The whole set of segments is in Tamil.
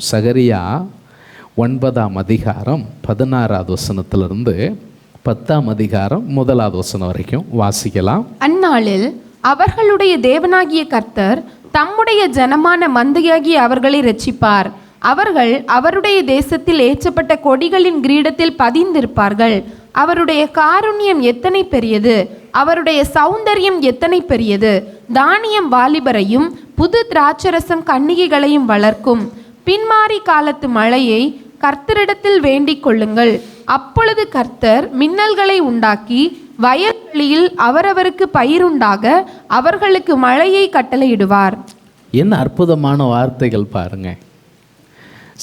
சகரியா 9ஆம் அதிகாரம் 16வது வசனத்திலிருந்து 10ஆம் அதிகாரம் 1வது வசனம் வரைக்கும் வாசிக்கலாம். அந்நாளில் அவர்களுடைய தேவனாகிய கர்த்தர் தம்முடைய ஜனமான மந்தையாகிய அவர்களை இரட்சிப்பார். அவர்கள் அவருடைய தேசத்தில் ஏற்றப்பட்ட கொடிகளின் கிரீடத்தில் பதிந்திருப்பார்கள். அவருடைய காருண்யம் எத்தனை பெரியது, அவருடைய சௌந்தரியம் எத்தனை பெரியது. தானியம் வாலிபரையும் புது திராட்சரசம் கன்னிகைகளையும் வளர்க்கும். பின்மாறி காலத்து மழையை கர்த்தரிடத்தில் வேண்டிக் கொள்ளுங்கள். அப்பொழுது கர்த்தர் மின்னல்களை உண்டாக்கி வயல்வெளியில் அவரவருக்கு பயிருண்டாக அவர்களுக்கு மழையை கட்டளையிடுவார். என்ன அற்புதமான வார்த்தைகள் பாருங்க.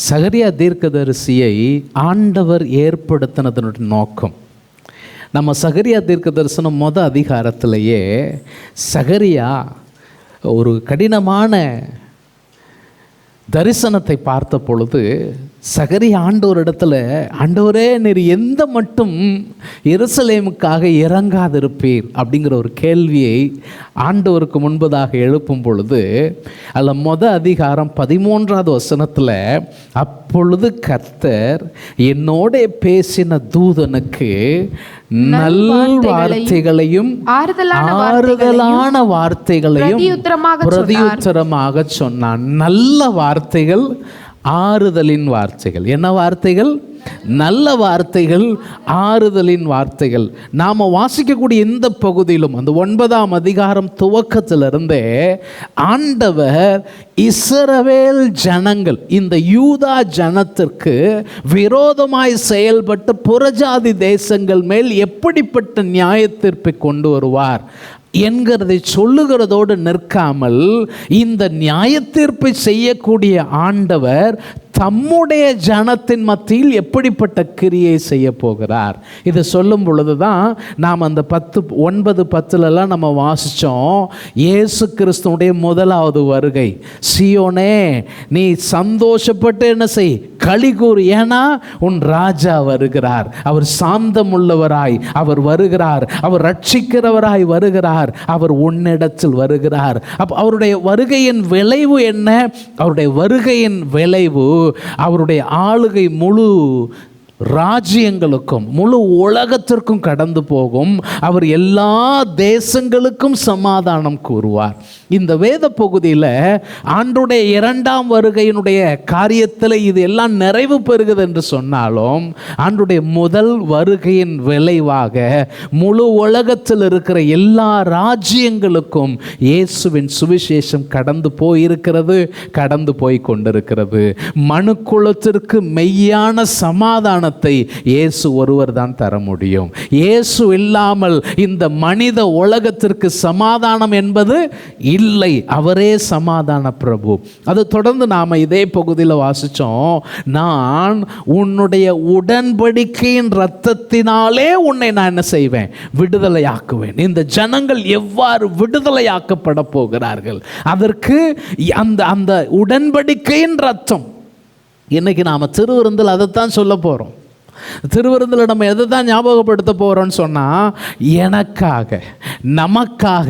சகரியா தீர்க்கதரிசியை ஆண்டவர் ஏற்படுத்தினதனுடைய நோக்கம், நம்ம சகரியா தீர்க்க தரிசனம் அதிகாரத்திலேயே சகரியா ஒரு கடினமான தரிசனத்தை பார்த்த பொழுது சகரியா ஆண்டவர் இடத்துல, ஆண்டவரே நீர் எந்த மட்டும் எருசலேமுக்காக இறங்காதிருப்பீர் அப்படிங்கிற ஒரு கேள்வியை ஆண்டவருக்கு முன்பதாக எழுப்பும் பொழுது அதில் அதிகாரம் 13வது வசனத்தில், அப்பொழுது கர்த்தர் என்னோட பேசின தூதனுக்கு நல் வார்த்தைகளையும் ஆறுதலான வார்த்தைகளையும் பிரதியுத்தரமாக சொன்னான். நல்ல வார்த்தைகள், ஆறுதலின் வார்த்தைகள். என்ன வார்த்தைகள்? நல்ல வார்த்தைகள், ஆறுதலின் வார்த்தைகள். நாம் வாசிக்கக்கூடிய இந்த பகுதியிலும் அந்த 9ஆம் அதிகாரம் துவக்கத்திலிருந்தே ஆண்டவர் இஸ்ரவேல் ஜனங்கள், இந்த யூதா ஜனத்திற்கு விரோதமாய் செயல்பட்டு புறஜாதி தேசங்கள் மேல் எப்படிப்பட்ட நியாயத்தீர்ப்பை கொண்டு வருவார் என்கிறதை சொல்லுகிறதோடு நிற்காமல், இந்த நியாயத்தீர்ப்பை செய்யக்கூடிய ஆண்டவர் தம்முடைய ஜனத்தின் மத்தியில் எப்படிப்பட்ட கிரியை செய்ய போகிறார். இதை சொல்லும் பொழுது தான் நாம் அந்த 9:10 நம்ம வாசித்தோம். இயேசு கிறிஸ்துனுடைய முதலாவது வருகை. சீயோனே நீ சந்தோஷப்பட்டு என்ன செய், களிகூர், ஏன்னா உன் ராஜா வருகிறார். அவர் சாந்தம் உள்ளவராய் அவர் வருகிறார். அவர் ரட்சிக்கிறவராய் வருகிறார். அவர் உன்னிடத்தில் வருகிறார். அப்போ அவருடைய வருகையின் விளைவு என்ன? அவருடைய வருகையின் விளைவு அவருடைய ஆளுகை முழு ராஜ்யங்களுக்கும் முழு உலகத்திற்கும் கடந்து போகும். அவர் எல்லா தேசங்களுக்கும் சமாதானம் கூறுவார். இந்த வேத பகுதியில் ஆண்டுடைய 2ஆம் வருகையினுடைய காரியத்தில் இது எல்லாம் நிறைவு பெறுகிறது என்று சொன்னாலும், ஆண்டுடைய முதல் வருகையின் விளைவாக முழு உலகத்தில் இருக்கிற எல்லா ராஜ்யங்களுக்கும் இயேசுவின் சுவிசேஷம் கடந்து போயிருக்கிறது, கடந்து போய் கொண்டிருக்கிறது. மனுக்குலத்திற்கு மெய்யான சமாதானம் இயேசு ஒருவர் தான் தர முடியும். இயேசு இல்லாமல் இந்த மனித உலகத்திற்கு சமாதானம் என்பது இல்லை. அவரே சமாதான பிரபு. அது தொடர்ந்து நாம இதே பகுதியில் வாசிச்சோம். நான் உன்னுடைய உடன்படிக்கையின் இரத்தத்தினாலே உன்னை நான் என்ன செய்வேன்? விடுதலையாக்குவேன். இந்த ஜனங்கள் எவ்வாறு விடுதலையாக்கப்பட போகிறார்கள்? அதற்கு அந்த உடன்படிக்கையின் இரத்தம். இன்னைக்கு நாம் திருவிருந்தில் அதைத்தான் சொல்ல போகிறோம். திருவிருந்தில் நம்ம எதை தான் ஞாபகப்படுத்த போகிறோம்னு சொன்னால், எனக்காக நமக்காக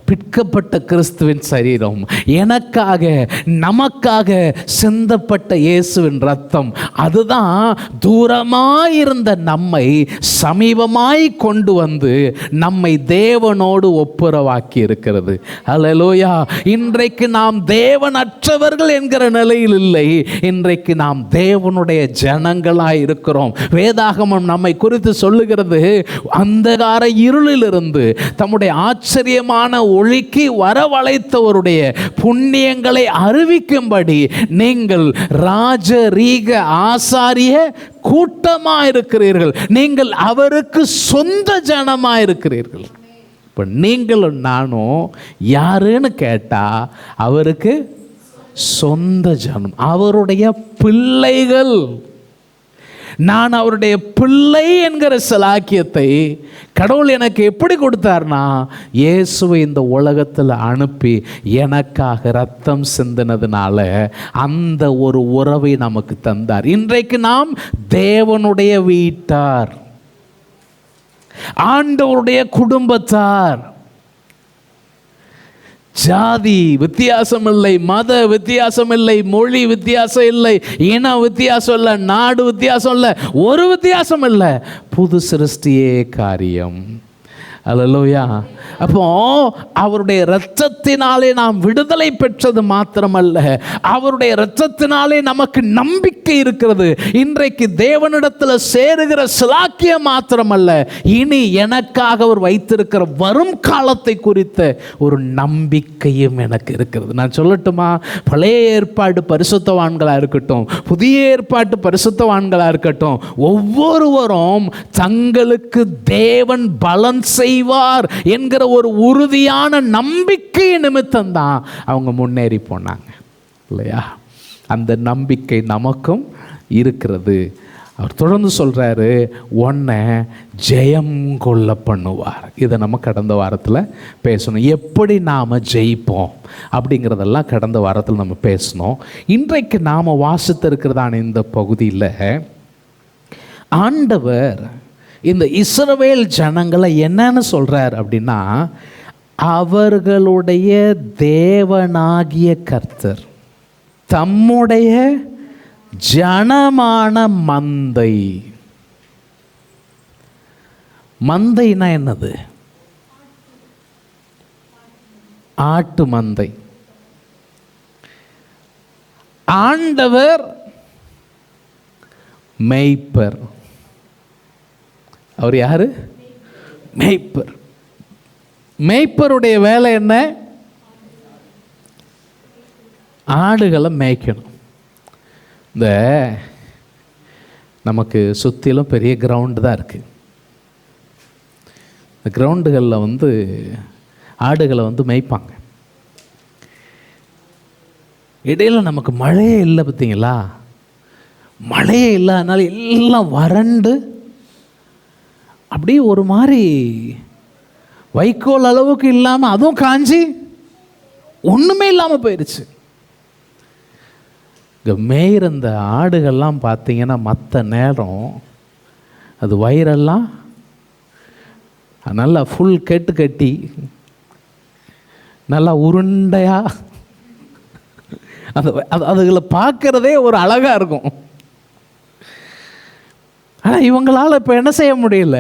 பிற்கப்பட்ட கிறிஸ்துவின் சரீரம், எனக்காக நமக்காக சிந்தப்பட்ட இயேசுவின் ரத்தம், அதுதான் தூரமாயிருந்த நம்மை சமீபமாய் கொண்டு வந்து நம்மை தேவனோடு ஒப்புரவாக்கி இருக்கிறது. அல்லேலூயா. இன்றைக்கு நாம் தேவனற்றவர்கள் என்கிற நிலையில் இல்லை. இன்றைக்கு நாம் தேவனுடைய ஜனங்களாய் இருக்கிறோம். வேதாகமம் நம்மை குறித்து சொல்லுகிறது, அந்தகார இருளிலிருந்து தம்முடைய ஆச்சரியமான ஒளிக்கு வரவழைத்தவருடைய புண்ணியங்களை அறிவிக்கும்படி நீங்கள் ராஜரீக ஆசாரிய கூட்டமாக இருக்கிறீர்கள். நீங்கள் அவருக்கு சொந்த ஜனமாக இருக்கிறீர்கள். இப்போ நீங்களும் நானும் யாருன்னு கேட்டால் அவருக்கு சொந்த ஜனம், அவருடைய பிள்ளைகள். நான் அவருடைய பிள்ளை என்கிற சலாக்கியத்தை கடவுள் எனக்கு எப்படி கொடுத்தார்னா, இயேசுவை இந்த உலகத்தில் அனுப்பி எனக்காக ரத்தம் சிந்தினதுனால அந்த ஒரு உறவை நமக்கு தந்தார். இன்றைக்கு நாம் தேவனுடைய வீட்டார், ஆண்டவருடைய குடும்பத்தார். ஜாதி வித்தியாசம் இல்லை, மத வித்தியாசம் இல்லை, மொழி வித்தியாசம் இல்லை, இன வித்தியாசம் இல்லை, நாடு வித்தியாசம் இல்லை, ஒரு வித்தியாசம் இல்லை. புது சிருஷ்டியே காரியம். அல்லேலூயா. அப்போ அவருடைய இரத்தத்தினாலே நாம் விடுதலை பெற்றது மாத்திரமல்ல, அவருடைய இரத்தத்தினாலே நமக்கு நம்பிக்கை இருக்கிறது. இன்றைக்கு தேவனிடத்தில் சேருகிற சிலாக்கியம் மாத்திரமல்ல, இனி எனக்காக அவர் வைத்திருக்கிற வரும் காலத்தை குறித்த ஒரு நம்பிக்கையும் எனக்கு இருக்கிறது. நான் சொல்லட்டுமா, பழைய ஏற்பாடு பரிசுத்தவான்களாக இருக்கட்டும், புதிய ஏற்பாட்டு பரிசுத்தவான்களாக இருக்கட்டும், ஒவ்வொருவரும் தங்களுக்கு தேவன் பலன் செய்வார் என்கிற ஒரு உறுதியான நம்பிக்கை நிமித்தம் தான் அவங்க முன்னேறி போனாங்க இல்லையா? அந்த நம்பிக்கை நமக்கும் இருக்கிறது. அவர் தொடர்ந்து சொல்றாரு, உன்னை ஜெயம் கொள்ள பண்ணுவார். இதை நம்ம கடந்த வாரத்தில் பேசணும். எப்படி நாம் ஜெயிப்போம் அப்படிங்கிறதெல்லாம் கடந்த வாரத்தில் நம்ம பேசணும். இன்றைக்கு நாம் வாசித்திருக்கிறதான இந்த பகுதியில் ஆண்டவர் இந்த இஸ்ரவேல் ஜனங்களை என்னன்னு சொல்றார் அப்படின்னா, அவர்களுடைய தேவனாகிய கர்த்தர் தம்முடைய ஜனமான மந்தை. மந்தைனா என்னது? ஆட்டு மந்தை. ஆண்டவர் மேய்ப்பர். அவர் யாரு? மேய்ப்பர். மேய்ப்பருடைய வேலை என்ன? ஆடுகளை மேய்க்கணும். இந்த நமக்கு சுற்றிலும் பெரிய கிரவுண்டு தான் இருக்குது. இந்த கிரவுண்டுகளில் ஆடுகளை மேய்ப்பாங்க. இடையில் நமக்கு மழையே இல்லை பார்த்தீங்களா? மழையே இல்லாதனால எல்லாம் வறண்டு அப்படியே ஒரு மாதிரி வைக்கோல் அளவுக்கு இல்லாமல், அதுவும் காஞ்சி ஒன்றுமே இல்லாமல் போயிடுச்சு. இங்கே மேயிற இந்த ஆடுகள்லாம் பார்த்தீங்கன்னா மற்ற நேரம் அது வயிறெல்லாம் நல்லா ஃபுல் கெட்டு கட்டி நல்லா உருண்டையாக அதுகளை பார்க்குறதே ஒரு அழகாக இருக்கும். ஆனால் இவங்களால் இப்போ என்ன செய்ய முடியல,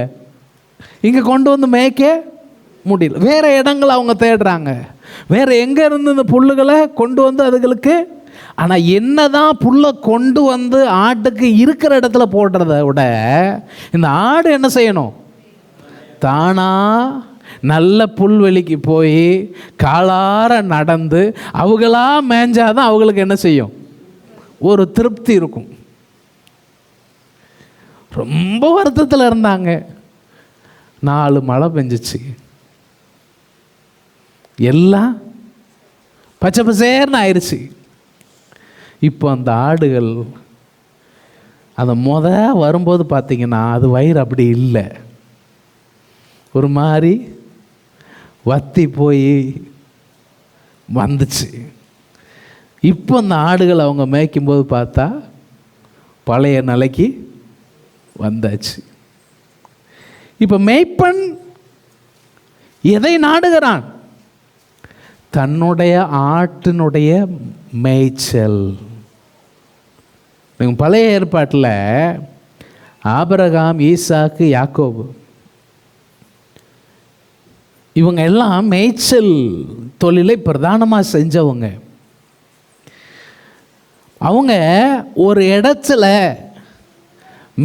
இங்கே கொண்டு வந்து மேய்க்க முடியல. வேறு இடங்களை அவங்க தேடுறாங்க, வேறு எங்கே இருந்து இந்த புல்லுகளை கொண்டு வந்து அதுகளுக்கு. ஆனால் என்ன தான் புல்லை கொண்டு வந்து ஆட்டுக்கு இருக்கிற இடத்துல போடுறத விட இந்த ஆடு என்ன செய்யணும்? தானா நல்ல புல்வெளிக்கு போய் காலார நடந்து அவங்களா மேய்ஞ்சாதான் அவங்களுக்கு என்ன செய்யும்? ஒரு திருப்தி இருக்கும். ரொம்ப வருத்தத்தில் இருந்தாங்க. 4 மழை பெஞ்சிச்சு, எல்லாம் பச்சை பசேர்னு ஆயிடுச்சு. இப்போ அந்த ஆடுகள் அந்த வரும்போது பார்த்தீங்கன்னா அது வயிறு அப்படி இல்லை, ஒரு மாதிரி வத்தி போய் வந்துச்சு. இப்போ அந்த ஆடுகள் அவங்க மேய்க்கும்போது பார்த்தா பழைய நிலைக்கு வந்தாச்சு. இப்போ மேய்ப்பன் எதை நாடுகிறான்? தன்னுடைய ஆட்டினுடைய மேய்ச்சல். பழைய ஏற்பாட்டில் ஆபிரகாம், ஈசாக்கு, யாக்கோபு இவங்க எல்லாம் மேய்ச்சல் தொழிலை பிரதானமாக செஞ்சவங்க. அவங்க ஒரு இடத்துல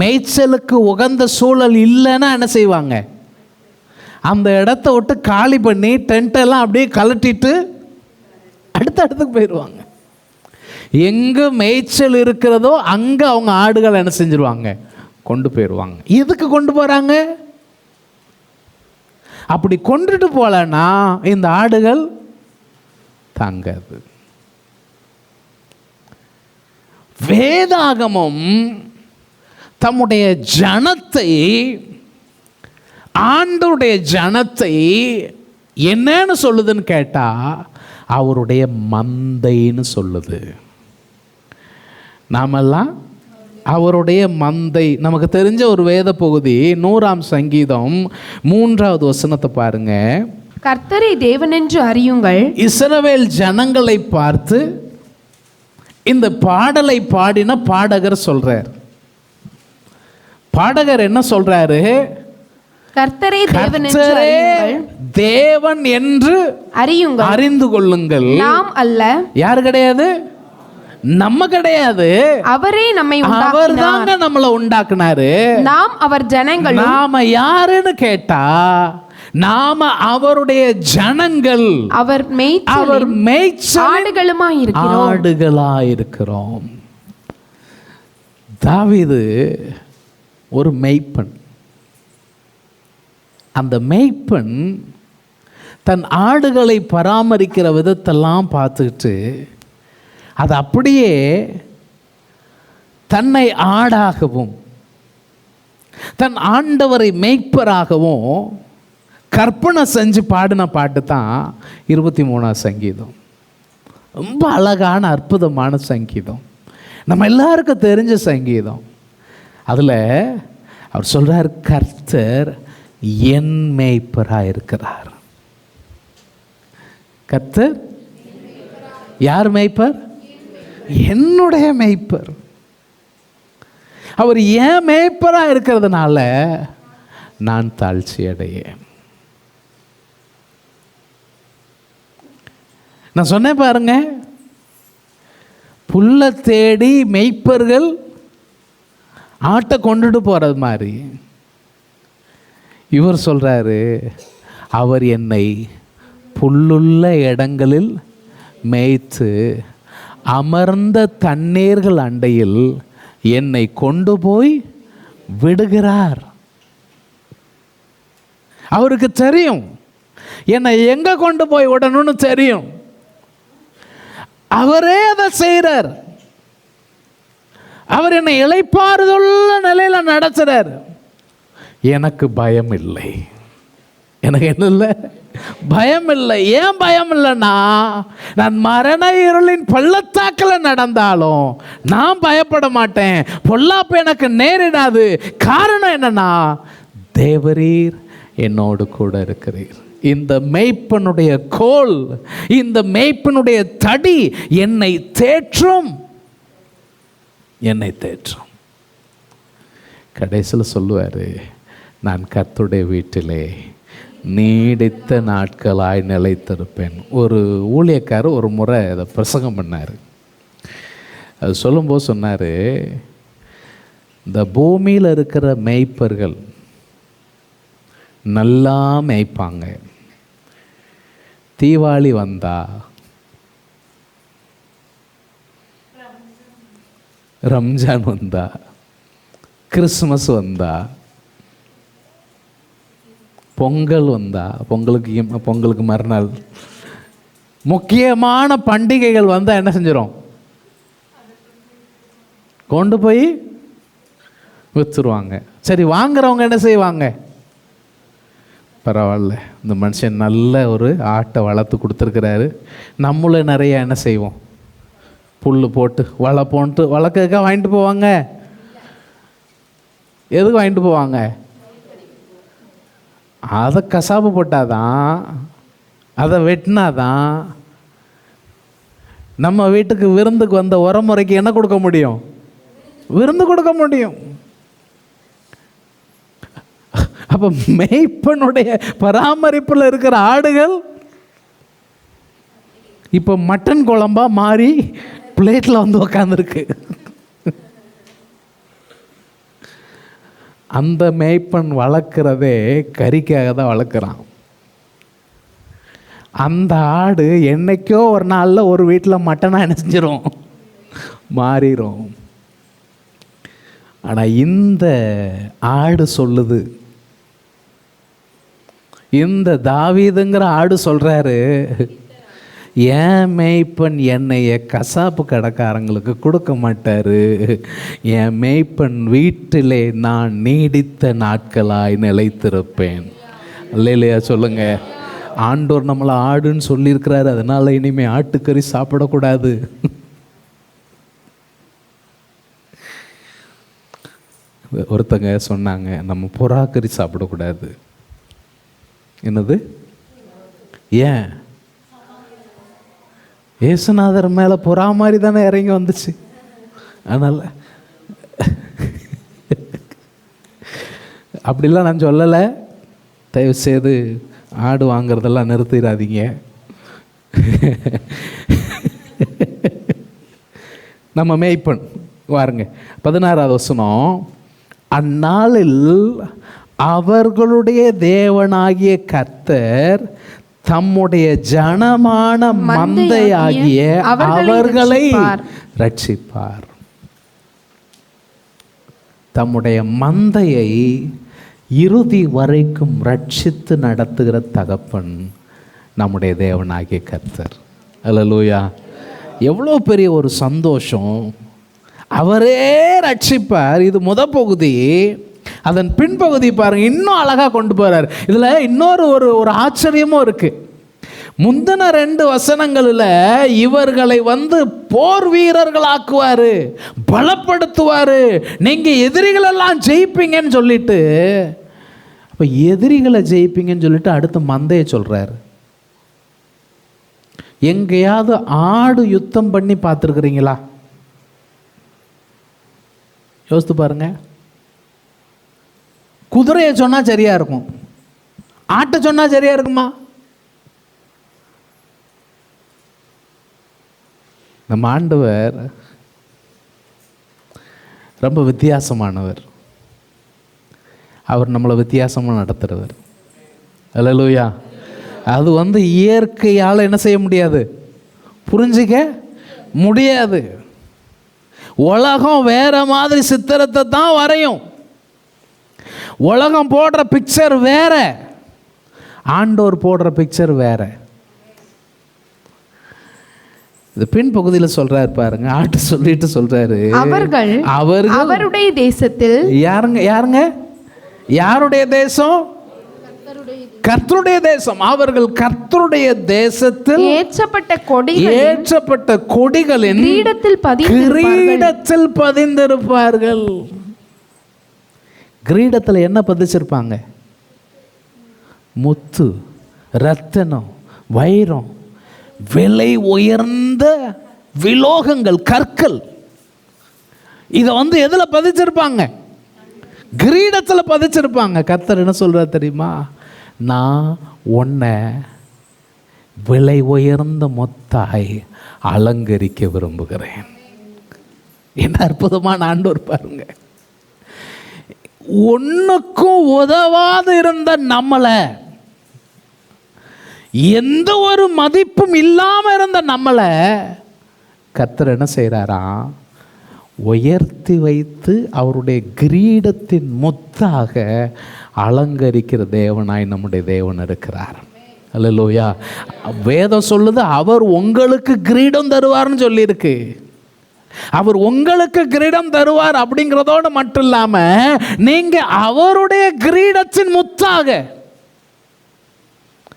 மேய்ச்சலுக்கு உகந்த சூழல் இல்லைன்னா என்ன செய்வாங்க? அந்த இடத்த விட்டு காலி பண்ணி டென்ட்டெல்லாம் அப்படியே கலட்டிட்டு அடுத்த இடத்துக்கு போயிடுவாங்க. எங்கே மேய்ச்சல் இருக்கிறதோ அங்கே அவங்க ஆடுகள் என்ன செஞ்சிருவாங்க? கொண்டு போயிடுவாங்க. எதுக்கு கொண்டு போகிறாங்க? அப்படி கொண்டுட்டு போகலன்னா இந்த ஆடுகள் தாங்காது. வேதாகமம் தம்முடைய ஜனத்தை, ஆண்டவருடைய ஜனத்தை என்னன்னு சொல்லுதுன்னு கேட்டா அவருடைய மந்தைன்னு சொல்லுது. நாமெல்லாம் அவருடைய மந்தை. நமக்கு தெரிஞ்ச ஒரு வேத பகுதி 100ஆம் சங்கீதம் 3வது வசனத்தை பாருங்க. கர்த்தரை தேவனென்று அறியுங்கள். இஸ்ரவேல் ஜனங்களை பார்த்து இந்த பாடலை பாடின பாடகர் சொல்றார். பாடகர் என்ன சொல்றாரு? கர்த்தரை தேவனென்று கர்த்தரே அறியுங்கள். தேவன் என்று அறியுங்கள். அறிந்து கொள்ளுங்கள். நாம் அல்ல. யாரு கிடையாது? நம்ம கிடையாது. அவரே நம்மை அவர் தாங்க நம்மளை உண்டாக்குனாரு. நாம் அவர் ஜனங்கள். நாம யாருன்னு கேட்டா நாம அவருடைய ஜனங்கள். அவர் மேய்ச்சல் ஆடுகளாயிருக்கிறோம். தாவீது ஒரு மேய்ப்பன். அந்த மேய்ப்பன் தன் ஆடுகளை பராமரிக்கிற விதத்தெல்லாம் பார்த்துக்கிட்டு அது அப்படியே தன்னை ஆடாகவும் தன் ஆண்டவரை மேய்ப்பராகவும் கற்பனை செஞ்சு பாடின பாட்டு தான் 23ஆம் சங்கீதம். ரொம்ப அழகான அற்புதமான சங்கீதம், நம்ம எல்லாருக்கும் தெரிஞ்ச சங்கீதம். அதில் அவர் சொல்றார், கர்த்தர் என் மேய்ப்பராக இருக்கிறார். கர்த்தர் யார் மேய்ப்பர்? என்னுடைய மேய்ப்பர். அவர் ஏன் மேய்ப்பராக இருக்கிறதுனால நான் தாழ்ச்சி அடையேன். நான் சொன்னேன் பாருங்க, புல்ல தேடி மேய்ப்பர்கள் ஆட்டை கொண்டுட்டு போறது மாதிரி இவர் சொல்றாரு, அவர் என்னை புல்லுள்ள இடங்களில் மேய்த்து அமர்ந்த தண்ணீர்கள் அண்டையில் என்னை கொண்டு போய் விடுகிறார். அவருக்கு தெரியும் என்னை எங்க கொண்டு போய் விடணும்னு தெரியும். அவரே அதை செய்கிறார். அவர் என்னை இளைப்பாறுதலுள்ள நிலையில நடத்துறார். எனக்கு பயம் இல்லை. எனக்கு என்ன இல்லை? பயம் இல்லை. ஏன் பயம் இல்லைன்னா, நான் மரண இருளின் பள்ளத்தாக்கில் நடந்தாலும் நான் பயப்பட மாட்டேன். பொல்லாப்பு எனக்கு நேரிடாது. காரணம் என்னன்னா, தேவரீர் என்னோடு கூட இருக்கிறீர். இந்த மேய்ப்பனுடைய கோல், இந்த மேய்ப்பனுடைய தடி என்னை தேற்றும், என்னை தேற்றும். கடைசியில் சொல்லுவார், நான் கர்த்தருடைய வீட்டிலே நீடித்த நாட்களாய் நிலைத்திருப்பேன். ஒரு ஊழியக்காரர் ஒரு முறை அதை பிரசங்கம் பண்ணார். அது சொல்லும்போது சொன்னார், இந்த பூமியில் இருக்கிற மேய்ப்பர்கள் நல்லா மேய்ப்பாங்க. தீபாவளி வந்தா, ரம்ஜான் வந்தா, கிறிஸ்மஸ் வந்தா, பொங்கல் வந்தா, பொங்கலுக்கு மறுநாள் முக்கியமான பண்டிகைகள் வந்தால் என்ன செஞ்சிடும்? கொண்டு போய் விற்றுருவாங்க. சரி, வாங்குறவங்க என்ன செய்வாங்க? பரவாயில்ல, இந்த மனுஷன் நல்ல ஒரு ஆட்டை வளர்த்து கொடுத்துருக்கிறாரு, நம்மளும் நிறைய என்ன செய்வோம்? புல் போட்டு வளர்க்கறதுக்காக வாங்கிட்டு போவாங்க. எதுக்கு வாங்கிட்டு போவாங்க? அதை கசாப்பு போட்டாதான், அதை வெட்டினாதான் நம்ம வீட்டுக்கு விருந்துக்கு வந்த உரமுறைக்கு என்ன கொடுக்க முடியும்? விருந்து கொடுக்க முடியும். அப்ப மேய்ப்பனுடைய பராமரிப்பில் இருக்கிற ஆடுகள் இப்போ மட்டன் குழம்பா மாறி பிளேட்டில் வந்து உக்காந்துருக்கு. அந்த மேய்ப்பன் வளர்க்குறதே கறிக்காக தான் வளர்க்குறான். அந்த ஆடு என்னைக்கோ ஒரு நாளில் ஒரு வீட்டில் மட்டனாக நினைஞ்சிரும், மாறிடும். ஆனால் இந்த ஆடு சொல்லுது, இந்த தாவீதுங்கிற ஆடு சொல்கிறாரு, என் மேய்ப்பன் என்னைய கசாப்பு கடைக்காரங்களுக்கு கொடுக்க மாட்டாரு. என் மேய்ப்பன் வீட்டிலே நான் நீடித்த நாட்களாய் நிலைத்திருப்பேன். இல்லையா? சொல்லுங்க. ஆண்டோர் நம்மளை ஆடுன்னு சொல்லியிருக்கிறாரு, அதனால இனிமேல் ஆட்டுக்கறி சாப்பிடக்கூடாது. ஒருத்தங்க சொன்னாங்க, நம்ம புறாக்கறி சாப்பிடக்கூடாது. என்னது? ஏன்? இயேசுநாதர் மேலே புறா மாதிரி தானே இறங்கி வந்துச்சு. அதனால் அப்படிலாம் நான் சொல்லலை. தயவுசெய்து ஆடு வாங்கிறதெல்லாம் நிறுத்திடாதீங்க. நம்ம மேய்ப்பன் வாருங்க 16வது வசனம். அந்நாளில் அவர்களுடைய தேவனாகிய கர்த்தர் தம்முடைய ஜனமான மந்தையாகிய அவர்களை ரட்சிப்பார். தம்முடைய மந்தையை இறுதி வரைக்கும் ரட்சித்து நடத்துகிற தகப்பன் நம்முடைய தேவனாகிய கர்த்தர். அல்லேலூயா! எவ்வளோ பெரிய ஒரு சந்தோஷம். அவரே ரட்சிப்பார். இது பகுதி. அதன் பின்பகுதி பாருங்க, இன்னும் அழகாக கொண்டு போகிறார். இதில் இன்னொரு ஒரு ஆச்சரியமும் இருக்கு. முந்தின 2 வசனங்களில் இவர்களை போர் வீரர்களாக்குவார், பலப்படுத்துவார், நீங்கள் எதிரிகளெல்லாம் ஜெயிப்பீங்கன்னு சொல்லிட்டு, அப்போ எதிரிகளை ஜெயிப்பீங்கன்னு சொல்லிட்டு அடுத்து மந்தையை சொல்கிறார். எங்கேயாவது ஆடு யுத்தம் பண்ணி பார்த்துருக்குறீங்களா? யோசித்து பாருங்க. குதிரையை சொன்னால் சரியா இருக்கும், ஆட்டை சொன்னால் சரியா இருக்குமா? நம்ம ஆண்டவர் ரொம்ப வித்தியாசமானவர். அவர் நம்மளை வித்தியாசமாக நடத்துகிறவர். அல்லேலூயா! அது இயற்கையால் என்ன செய்ய முடியாது, புரிஞ்சிக்க முடியாது. உலகம் வேற மாதிரி சித்திரத்தை தான் வரையும். உலகம் போடுற பிக்சர் வேற, ஆண்டவர் போடுற பிக்சர் வேற. இது பின் பகுதியில் சொல்றாரு பாருங்க. ஆட்டு சொல்லிட்டு சொல்றாரு, அவர்கள் அவருடைய தேசத்தில். யாருங்க யாருடைய தேசம்? கர்த்தருடைய தேசம். அவர்கள் கர்த்தருடைய தேசத்தில் ஏற்றப்பட்ட கொடிகளின் கிரீடத்தில் பதிந்திருப்பார்கள். கிரீடத்தில் என்ன பதிச்சிருப்பாங்க? முத்து, ரத்தினம், வைரம், விலை உயர்ந்த விலோகங்கள், கற்கள். இதை எதில் பதிச்சிருப்பாங்க? கிரீடத்தில் பதிச்சிருப்பாங்க. கர்த்தர் என்ன சொல்றார் தெரியுமா? நான் உன்னை விலை உயர்ந்த மொத்தாய் அலங்கரிக்க விரும்புகிறேன். என்ன அற்புதமான ஆண்டவர் பாருங்க. ஒன்றுக்கும் உதவாது இருந்த நம்மளை, எந்த ஒரு மதிப்பும் இல்லாமல் இருந்த நம்மளை கர்த்தர் என்ன செய்கிறாராம்? உயர்த்தி வைத்து அவருடைய கிரீடத்தின் முத்தாக அலங்கரிக்கிற தேவனாய் நம்முடைய தேவன் இருக்கிறார். அல்லேலூயா! வேதம் சொல்லுது, அவர் உங்களுக்கு கிரீடம் தருவார்னு சொல்லியிருக்கு. அவர் உங்களுக்கு கிரீடம் தருவார் அப்படிங்கிறதோடு மட்டும் இல்லாமல் நீங்கள் அவருடைய கிரீடத்தின் முத்தாக.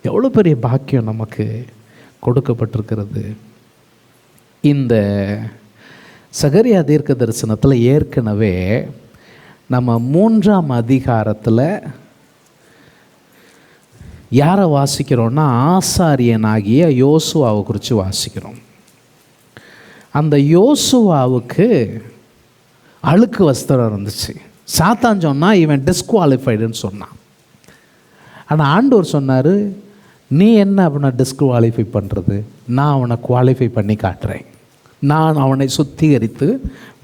எவ்வளோ பெரிய பாக்கியம் நமக்கு கொடுக்கப்பட்டிருக்கிறது. இந்த சகரியா தீர்க்க தரிசனத்தில் ஏற்கனவே நம்ம 3ஆம் அதிகாரத்தில் யாரை வாசிக்கிறோன்னா, ஆசாரியனாகிய யோசுவாவை குறித்து வாசிக்கிறோம். அந்த யோசுவாவுக்கு அழுக்கு வஸ்திரம் இருந்துச்சு. சாத்தான் சொன்னால் இவன் டிஸ்குவாலிஃபைடுன்னு சொன்னான். ஆனால் ஆண்டவர் சொன்னார், நீ என்ன அவனை டிஸ்குவாலிஃபை பண்ணுறது? நான் அவனை குவாலிஃபை பண்ணி காட்டுறேன். நான் அவனை சுத்திகரித்து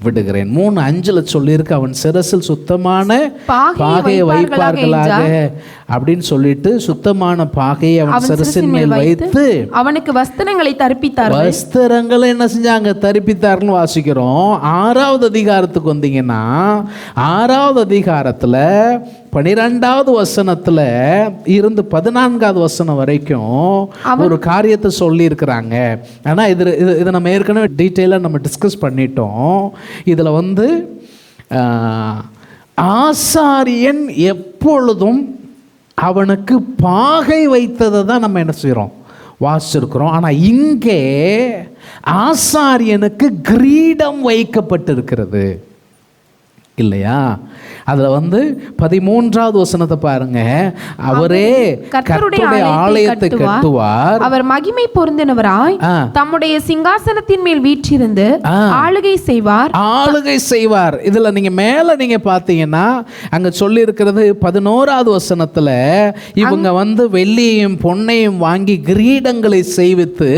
விடுகிறேன். 3:5 சொல்லியிருக்கு, அவன் சிரசில் சுத்தமான பாகையை வைப்பார்களாக அப்படின்னு சொல்லிட்டு சுத்தமான பாகையை அவன் சிரசின் மேல் வைத்து அவனுக்கு வஸ்திரங்களை தரிப்பித்தார்கள். வஸ்திரங்களை என்ன செஞ்சாங்க? தரிப்பித்தார்னு வாசிக்கிறோம். 6வது அதிகாரத்துக்கு வந்தீங்கன்னா, 6வது அதிகாரத்தில் 12வது வசனத்தில் இருந்து 14வது வசனம் வரைக்கும் ஒரு காரியத்தை சொல்லி இருக்கிறாங்க. ஆனால் இதை நம்ம ஏற்கனவே டீட்டெயிலாக நம்ம டிஸ்கஸ் பண்ணிட்டோம். இதில் ஆசாரியன் எப்பொழுதும் அவனுக்கு பாகை வைத்ததை தான் நம்ம என்ன செய்கிறோம்? வாசிச்சிருக்கிறோம். ஆனால் இங்கே ஆசாரியனுக்கு கிரீடம் வைக்கப்பட்டிருக்கிறது. இல்லையா? அதுல 13வது வசனத்தை பாருங்க. அவரே கர்த்தருடைய ஆலயத்தை கட்டுவார், அவர் மகிமை பொருந்தினவராய் தம்முடைய சிங்காசனத்தின் மேல் வீற்றிருந்து ஆளுகை செய்வார். இதுல நீங்க மேல நீங்க பாத்தீங்கன்னா அங்க சொல்லி இருக்கிறது 11வது வசனத்துல இவங்க வெள்ளியையும் பொன்னையும் வாங்கி கிரீடங்களை செய்வித்து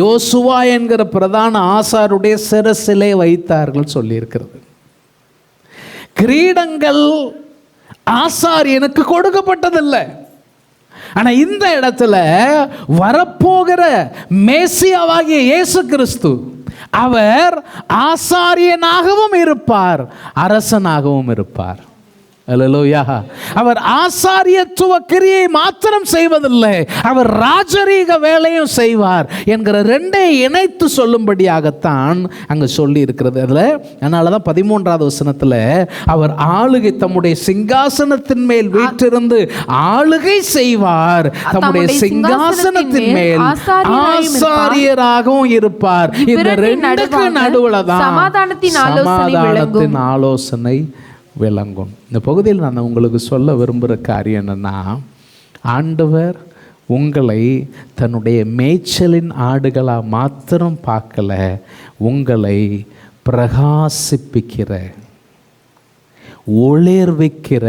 யோசுவா என்கிற பிரதான ஆசாருடைய சிரசிலே வைத்தார்கள் சொல்லி இருக்கிறது. கிரீடங்கள் ஆசாரியனுக்கு கொடுக்கப்பட்டதில்லை. ஆனா இந்த இடத்துல வரப்போகிற மேசியாவாகிய இயேசு கிறிஸ்து அவர் ஆசாரியனாகவும் இருப்பார், அரசனாகவும் இருப்பார். அல்லேலூயா. அவர் ஆசாரியத்துவ கிரியை மாத்திரம் செய்வதில்லை, அவர் ராஜரீக வேலையும் செய்வார் என்கிற ரெண்டை இணைத்து சொல்லும்படியாகத்தான் அங்க சொல்லி இருக்கிறது. அதுல அதனாலதான் 13வது வசனத்துல அவர் ஆளுகை தம்முடைய சிங்காசனத்தின் மேல் வீற்றிருந்து ஆளுகை செய்வார், தம்முடைய சிங்காசனத்தின் மேல் ஆசாரியராகவும் இருப்பார். இந்த ரெண்டுக்கு நடுவுல தான் சமாதானத்தின் ஆலோசனை விளங்கும். இந்த பகுதியில் நான் உங்களுக்கு சொல்ல விரும்புகிற காரியம் என்னன்னா, ஆண்டவர் உங்களை தன்னுடைய மேய்ச்சலின் ஆடுகளாக மாத்திரம் பார்க்கல, உங்களை பிரகாசிப்பிக்கிற ஒளிர்விக்கிற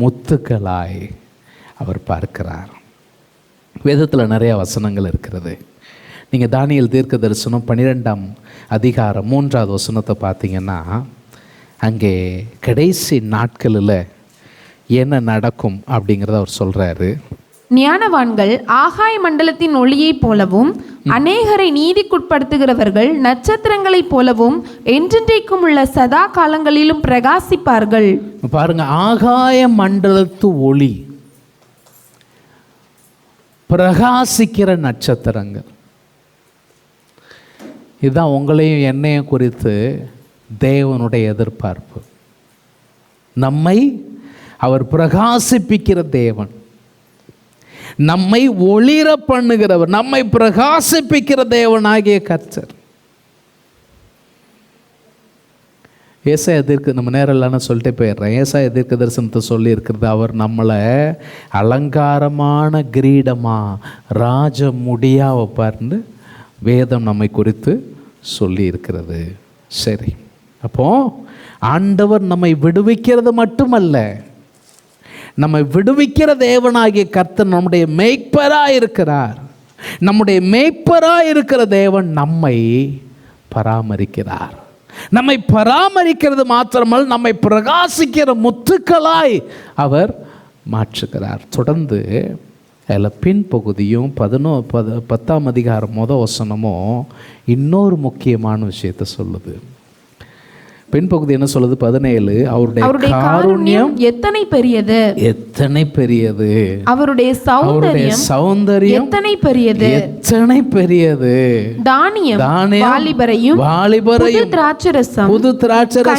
முத்துக்களாய் அவர் பார்க்கிறார். வேதத்தில் நிறைய வசனங்கள் இருக்கிறது. நீங்கள் தானியேல் தீர்க்க தரிசனம் 12ஆம் அதிகாரம் 3வது வசனத்தை பார்த்தீங்கன்னா, அங்கே கடைசி நாட்களில் என்ன நடக்கும் அப்படிங்கிறத அவர் சொல்கிறாரு. ஞானவான்கள் ஆகாய மண்டலத்தின் ஒளியைப் போலவும் அநேகரை நீதிக்குட்படுத்துகிறவர்கள் நட்சத்திரங்களைப் போலவும் என்றென்றைக்கும் உள்ள சதா காலங்களிலும் பிரகாசிப்பார்கள். பாருங்க, ஆகாய மண்டலத்து ஒளி, பிரகாசிக்கிற நட்சத்திரங்கள். இதுதான் உங்களையும் என்னையும் குறித்து தேவனுடைய எதிர்பார்ப்பு. நம்மை அவர் பிரகாசிப்பிக்கிற தேவன், நம்மை ஒளிர பண்ணுகிறவர், நம்மை பிரகாசிப்பிக்கிற தேவனாகிய கர்த்தர். ஏசாயா தீர்க்க நம்ம நேரம் இல்லைன்னு சொல்லிட்டே போயிடுறேன். ஏசாயா தீர்க்க தரிசனத்தை சொல்லி இருக்கிறது, அவர் நம்மளை அலங்காரமான கிரீடமா ராஜ முடியா வைப்பார்னு வேதம் நம்மை குறித்து சொல்லி இருக்கிறது. சரி, அப்போ ஆண்டவர் நம்மை விடுவிக்கிறது மட்டுமல்ல, நம்மை விடுவிக்கிற தேவனாகிய கர்த்தர் நம்முடைய மேய்ப்பராய் இருக்கிறார். நம்முடைய மேய்ப்பராய் இருக்கிற தேவன் நம்மை பராமரிக்கிறார். நம்மை பராமரிக்கிறது மாத்திரமல்ல, நம்மை பிரகாசிக்கிற முத்துக்களாய் அவர் மாற்றுகிறார். தொடர்ந்து அதில் பின்பகுதியும் 10ஆம் அதிகாரம் 1 வசனமும் இன்னொரு முக்கியமான விஷயத்தை சொல்லுது. பின்பகுதி என்ன சொல்லுது? 17, அவருடைய காருண்யம் எத்தனை பெரியது, எத்தனை பெரியது, அவருடைய சௌந்தரியம் எத்தனை பெரியது, எத்தனை பெரியது. தானியம் வாலிபரையும் புது திராட்சரசம்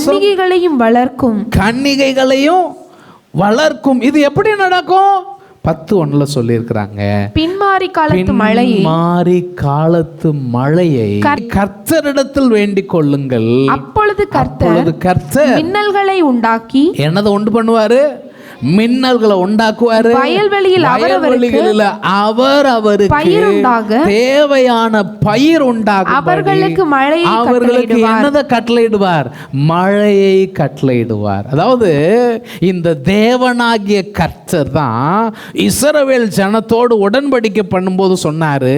கன்னிகைகளையும் வளர்க்கும். இது எப்படி நடக்கும்? 10:1 சொல்லியிருக்கிறாங்க. பின்மாறி காலத்து மழையை கர்த்தரிடத்தில் வேண்டிக் கொள்ளுங்கள், அப்பொழுது கர்த்தர் மின்னல்களை உண்டாக்கி என்னதை உண்டு பண்ணுவாரு? மின்னல்களை உண்டாக்குவாரு. வயல்வெளியில் அவர் அவருக்கு தேவையான பயிர் உண்டாகும். அவர்களுக்கு என்னதை கட்டளையிடுவார்? மழையை கட்டளையிடுவார். அதாவது இந்த தேவனாகிய கர்த்தர் தான் இஸ்ரவேல் ஜனத்தோடு உடன்படிக்கை பண்ணும்போது சொன்னாரு,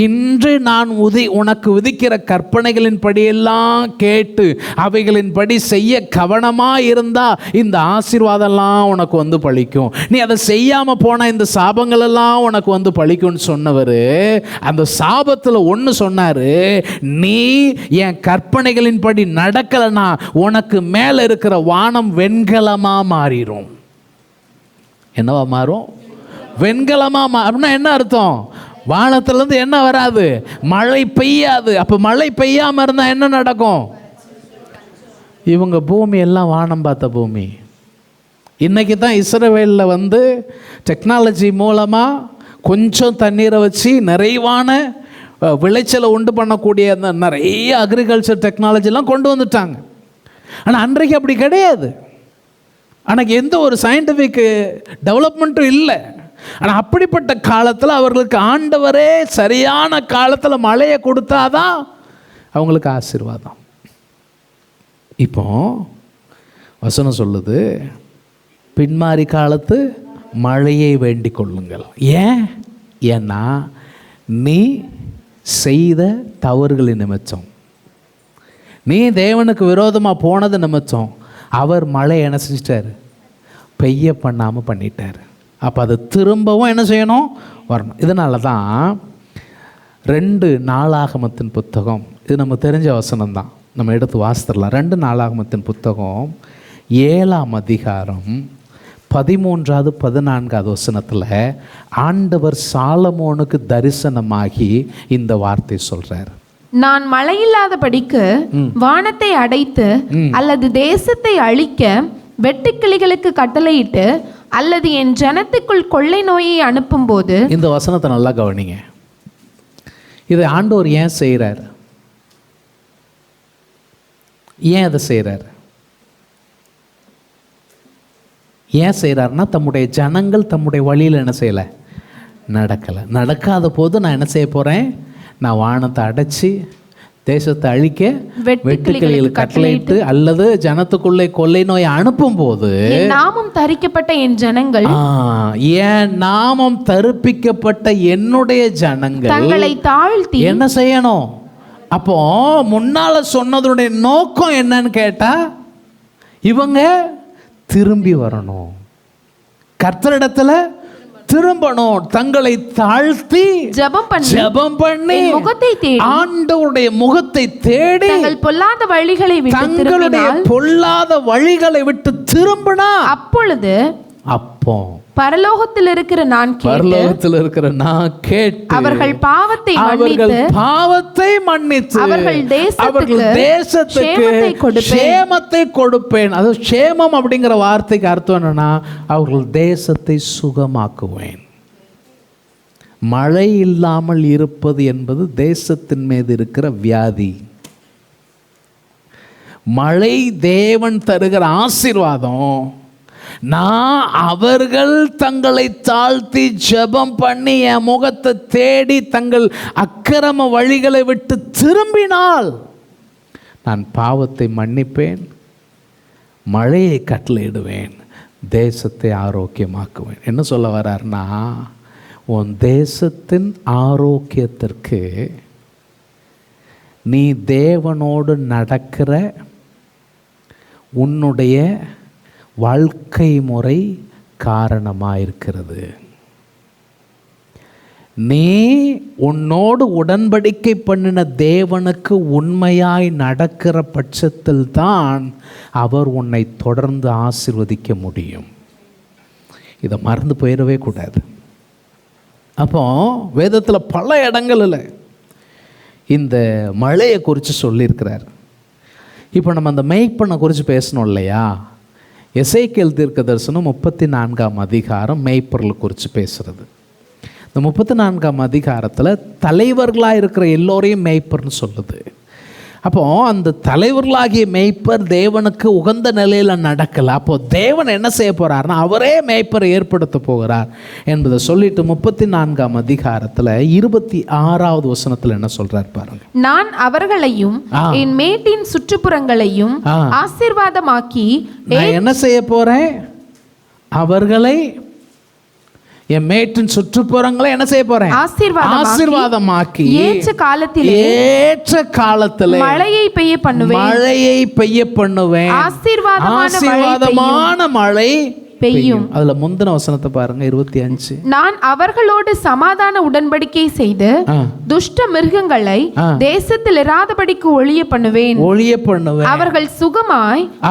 இன்று நான் உனக்கு விதிக்கிற கற்பனைகளின் படியெல்லாம் கேட்டு அவைகளின் படி செய்ய கவனமா இருந்தா இந்த ஆசீர்வாதம்லாம் உனக்கு பழிக்கும். நீ அதை செய்யாம போனா இந்த சாபங்கள் எல்லாம் உனக்கு பழிக்கும்னு சொன்னவர், அந்த சாபத்தில் ஒன்று சொன்னாரு, நீ என் கற்பனைகளின் படி நடக்கலனா உனக்கு மேல இருக்கிற வானம் வெண்கலமா மாறிடும். என்னவா மாறும்? வெண்கலமா மாறும்னா என்ன அர்த்தம்? வானத்திலிருந்து என்ன வராது? மழை பெய்யாது. அப்ப மழை பெய்யாம இருந்தா என்ன நடக்கும்? இவங்க பூமி எல்லாம் வானம் பார்த்த பூமி. இன்றைக்கி தான் இஸ்ரவேலில் டெக்னாலஜி மூலமாக கொஞ்சம் தண்ணீரை வச்சு நிறைவான விளைச்சலை உண்டு பண்ணக்கூடிய அந்த நிறைய அக்ரிகல்ச்சர் டெக்னாலஜிலாம் கொண்டு வந்துட்டாங்க. ஆனால் அன்றைக்கு அப்படி கிடையாது. அன்றைக்கு எந்த ஒரு சயின்டிஃபிக் டெவலப்மெண்ட்டும் இல்லை. ஆனால் அப்படிப்பட்ட காலத்தில் அவர்களுக்கு ஆண்டவரே சரியான காலத்தில் மழையை கொடுத்தாதான் அவங்களுக்கு ஆசீர்வாதம். இப்போ வசனம் சொல்லுது, பின்மாறி காலத்து மழையை வேண்டிக் கொள்ளுங்கள். ஏன்னா நீ செய்த தவறுகளின் நிமித்தம், நீ தேவனுக்கு விரோதமாக போனது நிமித்தம் அவர் மழை என்ன செஞ்சிட்டார்? பெய்ய பண்ணாமல் பண்ணிட்டார். அப்போ அது திரும்பவும் என்ன செய்யணும்? வரணும். இதனால தான் 2 நாளாகமத்தின் புத்தகம், இது நம்ம தெரிஞ்ச வசனம் தான், நம்ம எடுத்து வாசித்துடலாம். 2 நாளாகமத்தின் புத்தகம் 7ஆம் அதிகாரம் 13வது 14வது வசனத்தில் ஆண்டவர் சாலமோனுக்கு தரிசனமாகி இந்த வார்த்தை சொல்றார். நான் மழையில்லாதபடிக்கு வானத்தை அடைத்து அல்லது தேசத்தை அழிக்க வெட்டுக்கிளிகளுக்கு கட்டளையிட்டு அல்லது என் ஜனத்துக்குள் கொள்ளை நோயை அனுப்பும் போது. இந்த வசனத்தை நல்லா கவனிங்க. இதை ஆண்டவர் ஏன் செய்கிறார்? ஏன் அதை செய்கிறார்? ஏன் செய்கிறாருன்னா, தம்முடைய ஜனங்கள் தம்முடைய வழியில் என்ன செய்யலை? நடக்கலை. நடக்காத போது நான் என்ன செய்ய போகிறேன்? நான் வானத்தை அடைச்சி தேசத்தை அழிக்க வெட்டுக்கிளிகளுக்கு கட்டளையிட்டு அல்லது ஜனத்துக்குள்ளே கொள்ளை நோயை அனுப்பும் போது நாமம் தரிக்கப்பட்ட என் ஜனங்கள், என் நாமம் தரிப்பிக்கப்பட்ட என்னுடைய ஜனங்கள் தங்களை தாழ்த்தி என்ன செய்யணும்? அப்போ முன்னால சொன்னதுடைய நோக்கம் என்னன்னு கேட்டா, இவங்க திரும்பி வரணும், கர்த்தரிடத்துல திரும்பணும், தங்களை தாழ்த்தி ஜெபம் பண்ணி முகத்தை தேடி ஆண்டவருடைய முகத்தை தேடி தங்கள் பொல்லாத வழிகளை விட்டு தங்களுடைய பொல்லாத வழிகளை விட்டு திரும்பினா அப்பொழுது பரலோகத்தில் இருக்கிற நான் கேட்டு அவர்கள் பாவத்தை மன்னித்து அவர்கள் தேசத்துக்கு சேமத்தை கொடுப்பேன். அது சேமம் அப்படிங்கிற வார்த்தைக்கு அர்த்தம் என்னன்னா, அவர்கள் தேசத்தை சுகமாக்குவேன். மழை இல்லாமல் இருப்பது என்பது தேசத்தின் மீது இருக்கிற வியாதி. மழை தேவன் தருகிற ஆசீர்வாதம். நான் அவர்கள் தங்களை தாழ்த்தி ஜெபம் பண்ணி என் முகத்தை தேடி தங்கள் அக்கிரம வழிகளை விட்டு திரும்பினால் நான் பாவத்தை மன்னிப்பேன், மழையை கட்டளையிடுவேன், தேசத்தை ஆரோக்கியமாக்குவேன். என்ன சொல்ல வர்றாருன்னா, உன் தேசத்தின் ஆரோக்கியத்திற்கு நீ தேவனோடு நடக்கிற உன்னுடைய வாழ்க்கை முறை காரணமாக இருக்கிறது. நீ உன்னோடு உடன்படிக்கை பண்ணின தேவனுக்கு உண்மையாய் நடக்கிற பட்சத்தில் தான் அவர் உன்னை தொடர்ந்து ஆசீர்வதிக்க முடியும். இதை மறந்து போயிடவே கூடாது. அப்போ வேதத்தில் பல இடங்களில் இந்த மழையை குறித்து சொல்லியிருக்கிறார். இப்போ நம்ம அந்த மேய்ப்பனை குறித்து பேசணும் இல்லையா? எசேக்கியேல் தீர்க்கதரிசனம் 34ஆம் அதிகாரம் மேய்ப்பர்களை குறித்து பேசுகிறது. இந்த 34ஆம் அதிகாரத்தில் தலைவர்களாக இருக்கிற எல்லோரையும் மேய்ப்பர்னு சொல்லுது. அப்போது அந்த தலைவர்களாகிய மேய்ப்பர் தேவனுக்கு உகந்த நிலையில் நடக்கலை. அப்போது தேவன் என்ன செய்ய போகிறார்னா, அவரே மேய்ப்பரை ஏற்படுத்த போகிறார் என்பதை சொல்லிட்டு 34ஆம் அதிகாரத்தில் 26வது வசனத்தில் என்ன சொல்றார் பாருங்க. நான் அவர்களையும் என் மேட்டின் சுற்றுப்புறங்களையும் ஆசீர்வாதமாக்கி நான் என்ன செய்ய போறேன்? அவர்களை என் மேட்டின் சுற்றுப்புறங்களை என்ன செய்ய போறேன்? ஆசீர்வாதமாக்கி ஏற்ற காலத்தில் மழையை பெய்ய பண்ணுவேன். ஆசீர்வாதமான மழை பெய்யும். அதுல முந்தின வசனத்தை பாருங்க, 25. நான் அவர்களோடு சமாதான உடன்படிக்கை செய்து துஷ்ட மிருகங்களை தேசத்தில் இராதபடிக்கு ஒழிய பண்ணுவேன்.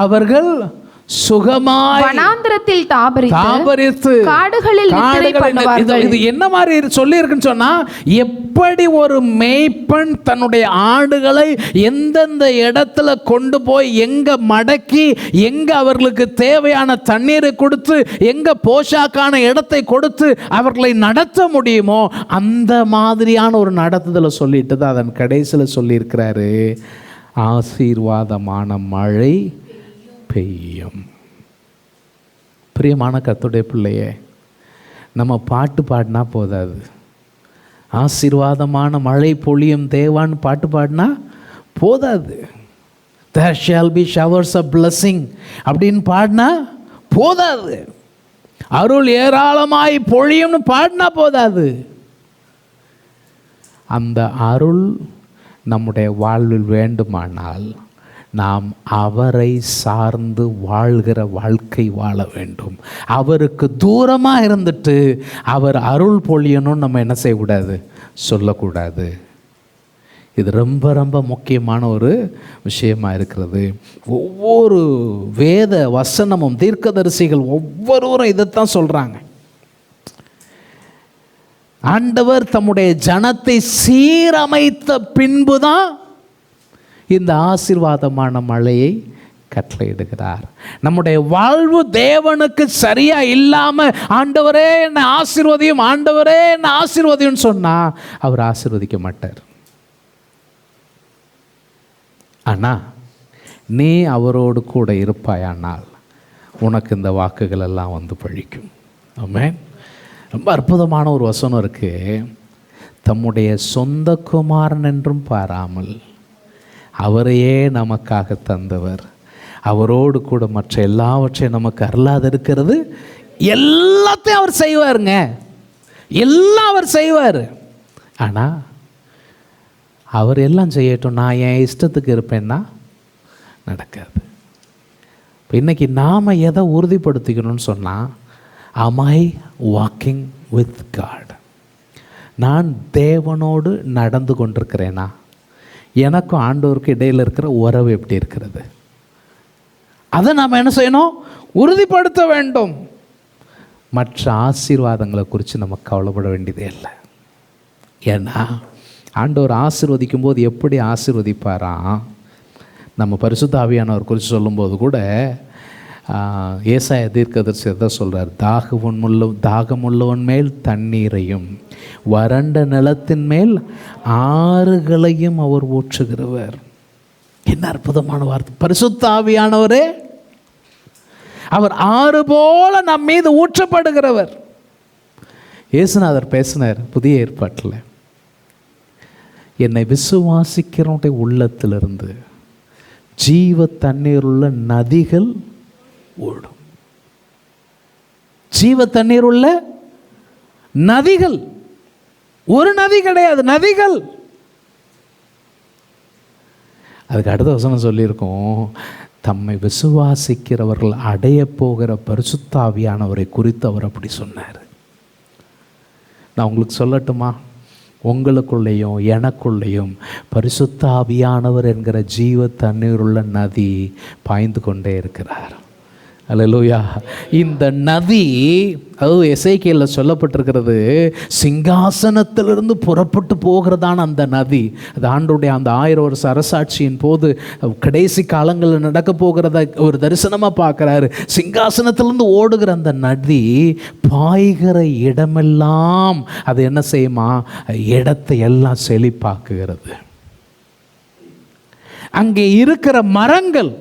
அவர்கள் சுகமாய் வனாந்திரத்தில் தாபரித்து காடுகளில் நித்திரை பண்ணுவார்கள். இது என்ன மாதிரி சொல்லி இருக்குன்னு சொன்னா, எப்படி ஒரு மேய்ப்பன் தன்னுடைய ஆடுகளை எந்தெந்த இடத்துல கொண்டு போய் எங்க மடக்கி எங்க அவர்களுக்கு தேவையான தண்ணீரை கொடுத்து எங்க போஷாக்கான இடத்தை கொடுத்து அவர்களை நடத்த முடியுமோ அந்த மாதிரியான ஒரு நடத்துதலை சொல்லிட்டு தான் அதன் கடைசியில் சொல்லியிருக்கிறாரு, ஆசீர்வாதமான மழை பெய்யும். பிரியமான கர்த்தருடைய பிள்ளையே, நம்ம பாட்டு பாடினா போதாது. ஆசீர்வாதமான மழை பொழியும் தேவான்னு பாட்டு பாடினா போதாது. There shall be showers of blessing அப்படின்னு பாடினா போதாது. அருள் ஏராளமாய் பொழியும்னு பாடினா போதாது. அந்த அருள் நம்முடைய வாழ்வில் வேண்டுமானால் நாம் அவரை சார்ந்து வாழ்கிற வாழ்க்கை வாழ வேண்டும். அவருக்கு தூரமாக இருந்துட்டு அவர் அருள் பொழியணும்னு நம்ம என்ன செய்யக்கூடாது, சொல்லக்கூடாது. இது ரொம்ப ரொம்ப முக்கியமான ஒரு விஷயமா இருக்கிறது. ஒவ்வொரு வேத வசனமும் தீர்க்கதரிசிகள் ஒவ்வொருவரும் இதைத்தான் சொல்கிறாங்க. ஆண்டவர் தம்முடைய ஜனத்தை சீரமைத்த பின்புதான் இந்த ஆசீர்வாதமான மழையை கட்டளையிடுகிறார். நம்முடைய வாழ்வு தேவனுக்கு சரியா இல்லாம ஆண்டவரே என்ன ஆசீர்வதியும், ஆண்டவரே என்ன ஆசீர்வதியும் சொன்னா அவர் ஆசீர்வதிக்க மாட்டார். ஆனா நீ அவரோடு கூட இருப்பாயானால் உனக்கு இந்த வாக்குகள் எல்லாம் வந்து பழிக்கும். ஆமென். ரொம்ப அற்புதமான ஒரு வசனம் இருக்கு. தம்முடைய சொந்த குமாரன் என்றும் பாராமல் அவரையே நமக்காக தந்தவர், அவரோடு கூட மற்ற எல்லாவற்றையும் நமக்கு அருளாது இருக்கிறது எல்லாத்தையும் அவர் செய்வாருங்க. எல்லாம் அவர் செய்வார். ஆனால் அவர் எல்லாம் செய்யட்டும், நான் என் இஷ்டத்துக்கு இருப்பேன்னா நடக்காது. இப்போ இன்றைக்கி நாம் எதை உறுதிப்படுத்திக்கணும்னு சொன்னால், am I walking with God? நான் தேவனோடு நடந்து கொண்டிருக்கிறேனா? எனக்கும் ஆண்டவருக்கு இடையில் இருக்கிற உறவு எப்படி இருக்கிறது? அதை நாம் என்ன செய்யணும், உறுதிப்படுத்த வேண்டும். மற்ற ஆசீர்வாதங்களை குறித்து நம்ம கவலைப்பட வேண்டியதே இல்லை. ஏன்னா ஆண்டவர் ஆசீர்வதிக்கும் போது எப்படி ஆசீர்வதிப்பாராம், நம்ம பரிசுத்த ஆவியானவர் குறித்து சொல்லும்போது கூட ஏசாயா தீர்க்கதரிசி தான் சொல்கிறார், தாகமுள்ளவன் மேல் தண்ணீரையும் வறண்ட நிலத்தின் மேல் ஆறுகளையும் அவர் ஊற்றுகிறவர். என்ன அற்புதமான வார்த்தை! பரிசுத்த ஆவியானவரே அவர் ஆறு போல நம் மீது ஊற்றப்படுகிறவர். இயேசுநாதர் பேசினார் புதிய ஏற்பாட்டில், என்னை விசுவாசிக்கிறவனுடைய உள்ளத்திலிருந்து ஜீவ தண்ணீர் உள்ள நதிகள் ஓடும். ஜீவ தண்ணீர் உள்ள நதிகள், ஒரு நதி கிடையாது, நதிகள். அதுக்கு அடுத்த வசனம் சொல்லியிருக்கோம், தம்மை விசுவாசிக்கிறவர்கள் அடைய போகிற பரிசுத்த ஆவியானவரை குறித்து அவர் அப்படி சொன்னார். நான் உங்களுக்கு சொல்லட்டுமா, உங்களுக்குள்ளேயும் எனக்குள்ளேயும் பரிசுத்த ஆவியானவர் என்கிற ஜீவ தண்ணீர் உள்ள நதி பாய்ந்து கொண்டே இருக்கிறார். அல்லேலூயா. இந்த நதி, அது எசேக்கியேலில் சொல்லப்பட்டிருக்கிறது, சிங்காசனத்திலிருந்து புறப்பட்டு போகிறதான அந்த நதி. அது ஆண்டோடைய அந்த 1000 வருஷ அரசாட்சியின் போது கடைசி காலங்களில் நடக்க போகிறத ஒரு தரிசனமாக பார்க்குறாரு. சிங்காசனத்திலிருந்து ஓடுகிற அந்த நதி பாய்கிற இடமெல்லாம் அது என்ன செய்யுமா, இடத்தை எல்லாம் செழிப்பாக்குகிறது. அங்கே இருக்கிற மரங்கள்,